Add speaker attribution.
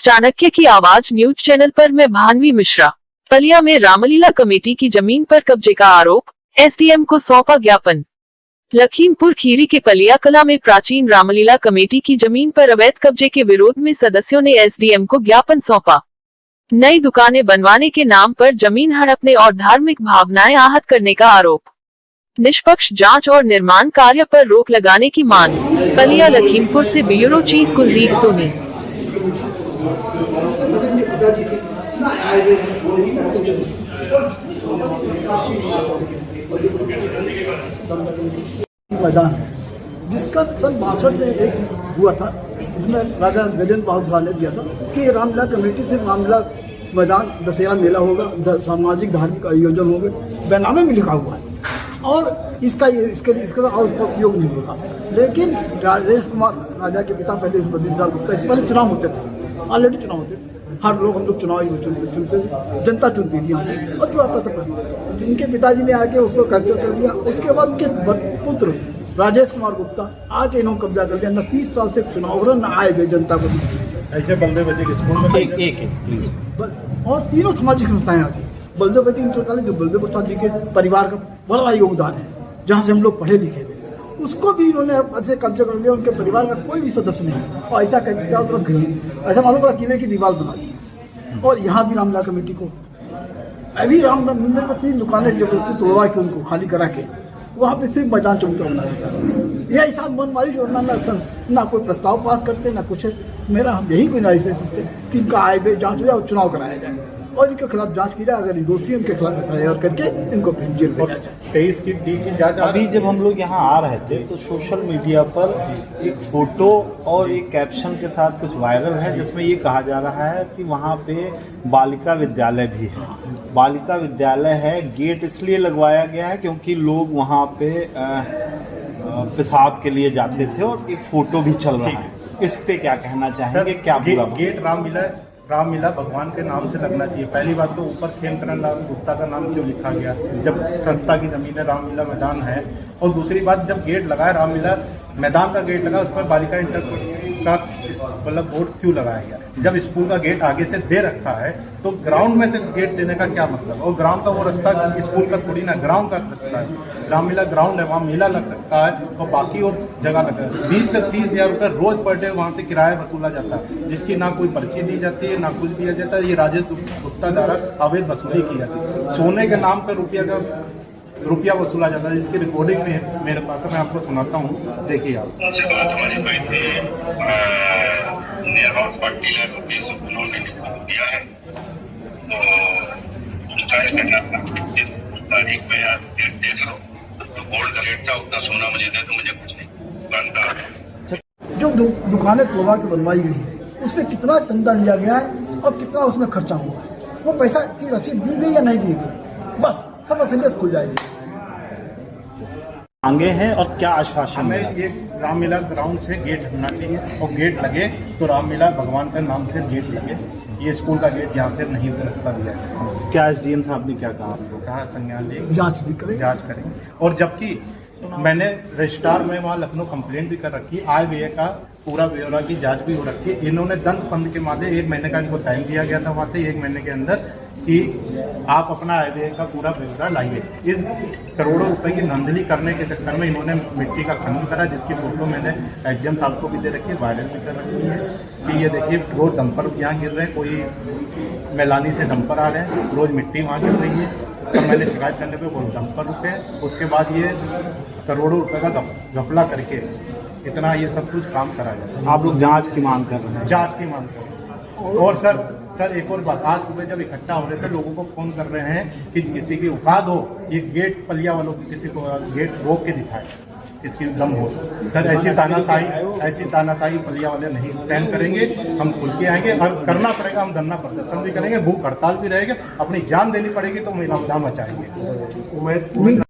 Speaker 1: चाणक्य की आवाज news channel पर मैं भानवी मिश्रा। पलिया में रामलीला कमेटी की जमीन पर कब्जे का आरोप, एसडीएम को सौंपा ज्ञापन। लखीमपुर खीरी के पलिया कला में प्राचीन रामलीला कमेटी की जमीन पर अवैध कब्जे के विरोध में सदस्यों ने एसडीएम को ज्ञापन सौंपा। नई दुकानें बनवाने के नाम पर जमीन हड़पने और धार्मिक भावनाएं आहत करने का आरोप। निष्पक्ष जांच और निर्माण कार्य पर रोक लगाने की मांग। पलिया लखीमपुर से ब्यूरो चीफ कुलदीप सोनी।
Speaker 2: मैदान है जिसका सन 62 में एक हुआ था, जिसमें राजा गजेंद्र बहादुर शाह ने दिया था कि रामलीला कमेटी से रामलीला मैदान दशहरा मेला होगा, सामाजिक धार्मिक आयोजन होंगे, बैनामे में लिखा हुआ है और इसका उपयोग नहीं होगा। लेकिन राजेश कुमार राजा के पिता पहले इस बद्री साहब गुप्ता, इससे पहले चुनाव होते थे, ऑलरेडी चुनाव होते थे, हर लोग हम लोग चुनाव चुनते थे, जनता चुनती थी यहाँ से और जो आता था। इनके पिताजी ने आके उसको कब्जा कर लिया। उसके बाद उनके पुत्र राजेश कुमार गुप्ता आके इन्होंने कब्जा कर लिया। न 30 साल से चुनाव न आए गए जनता को
Speaker 3: ऐसे बलदेव स्कूल में एक
Speaker 2: और तीनों सामाजिक संस्थाएं आती। बलदेव इंटर कॉलेज जो बलदेव प्रसाद जी के परिवार का बड़ा योगदान है, जहाँ से हम लोग पढ़े लिखे थे, उसको भी इन्होंने ऐसे कब्जा कर लिया। उनके परिवार का कोई भी सदस्य नहीं और ऐसा चारों तरफ घिरी, ऐसा मालूम पड़ा किले की दीवार बना दी। और यहाँ भी रामलीला कमेटी को अभी राम मंदिर में 3 दुकानें जबरदस्ती तोड़वा के उनको खाली करा के वहाँ पे सिर्फ मैदान चौबूतरा बना दिया। यह ऐसा मनमारी जो ना कोई प्रस्ताव पास करते ना कुछ। मेरा यही गुजारिश है कि इनका आय व्यय जाँच हो जाए और चुनाव कराया जाए और इनके खिलाफ जांच की जाए। अगर दोषी उनके खिलाफ एफआईआर करके इनको फिर जेल भेजा जाए।
Speaker 3: 23 की डी की जांच।
Speaker 4: अभी जब हम लोग यहाँ आ रहे थे तो सोशल मीडिया पर एक फोटो और एक कैप्शन के साथ कुछ वायरल है, जिसमें ये कहा जा रहा है कि वहाँ पे बालिका विद्यालय भी है। बालिका विद्यालय है, गेट इसलिए लगवाया गया है क्योंकि लोग वहाँ पे पेशाब के लिए जाते थे और एक फोटो भी चल रहा है। इस पे क्या कहना चाहेंगे? क्या
Speaker 3: गेट रामलीला भगवान के नाम से लगना चाहिए। पहली बात तो ऊपर खेमकरण लाल गुप्ता का नाम क्यों लिखा गया जब संस्था की जमीन है, रामलीला मैदान है। और दूसरी बात, जब गेट लगा है रामलीला मैदान का गेट लगा, उस पर बालिका इंटर का मतलब बोर्ड क्यों लगाया गया? जब स्कूल का गेट आगे से दे रखा है तो ग्राउंड में से गेट देने का क्या मतलब? और ग्राउंड का वो रास्ता स्कूल का थोड़ी ना, ग्राउंड का रास्ता है। रामलीला ग्राउंड है, वहाँ मेला लग सकता है और बाकी और जगह लग सकता है। 20 से 30 हज़ार रुपये रोज पर डे वहाँ से किराया वसूला जाता है, जिसकी ना कोई पर्ची दी जाती है ना कुछ दिया जाता है। ये राजेश गुप्ता द्वारा अवैध वसूली की जाती है। सोने के नाम पर रुपया वसूला जाता है, जिसकी रिकॉर्डिंग में मेरे पास है, मैं आपको सुनाता हूँ, देखिए आप।
Speaker 5: उनसे बात हमारी हुई थी, नियर अबाउट 40 लाख रुपीज उन्होंने दिया है। तो उनका एक तारीख में यार डेट देख लो, तो गोल्ड का रेट था उतना सोना मुझे दे दो, मुझे कुछ नहीं बनता।
Speaker 2: जो दुकानें तोड़वा के बनवाई गई है उसमें कितना चंदा लिया गया है और कितना उसमें खर्चा हुआ है, वो पैसा की रसीद दी गई या नहीं दी गई, बस सब असलियत खुल जाएगी।
Speaker 4: मांगे हैं और क्या आश्वासन?
Speaker 3: हमें ये रामलीला ग्राउंड से गेट होना चाहिए और गेट लगे तो रामलीला भगवान के नाम से गेट लगे। ये स्कूल का गेट यहाँ से नहीं रास्ता दिया है।
Speaker 4: क्या एसडीएम साहब ने क्या कहा?
Speaker 3: कहा संज्ञान लेंगे,
Speaker 2: जांच भी करें,
Speaker 3: जांच करेंगे। और जबकि मैंने रजिस्ट्रार में वहाँ लखनऊ कंप्लेंट भी कर रखी, आय व्यय का पूरा ब्यौरा की जांच भी हो रखी है। इन्होंने दंत फंड के माध्यम 1 महीने का इनको टाइम दिया गया था वहाँ से, 1 महीने के अंदर कि आप अपना आय व्यय का पूरा ब्यौरा लाइए। इस करोड़ों रुपए की धांधली करने के चक्कर में इन्होंने मिट्टी का खनन करा, जिसकी फोटो मैंने एसडीएम साहब को भी दे रखी है, वायरल भी कर रखी है कि ये देखिए रोज डंपर यहाँ गिर रहे हैं, कोई मैलानी से डंपर आ रहे हैं, रोज मिट्टी वहाँ गिर रही है। तो मैंने शिकायत करने पे वो डंपर रुके। उसके बाद ये करोड़ों रुपए का घपला करके इतना ये सब कुछ काम करा जाता है।
Speaker 4: आप लोग जांच की मांग कर रहे हैं?
Speaker 3: जांच की मांग कर रहे हैं। और सर एक और बात, आज सुबह जब इकट्ठा हो रहे थे लोगों को फोन कर रहे हैं कि किसी की औकात हो, ये गेट पलिया वालों की किसी को गेट रोक के दिखाए, किसकी दम हो। सर ऐसी तानाशाही पलिया वाले नहीं स्टैंड करेंगे। हम खुल के आएंगे और करना पड़ेगा, हम धरना प्रदर्शन भी करेंगे, भूख हड़ताल भी रहेगा, अपनी जान देनी पड़ेगी तो हम इनाम मचाएंगे।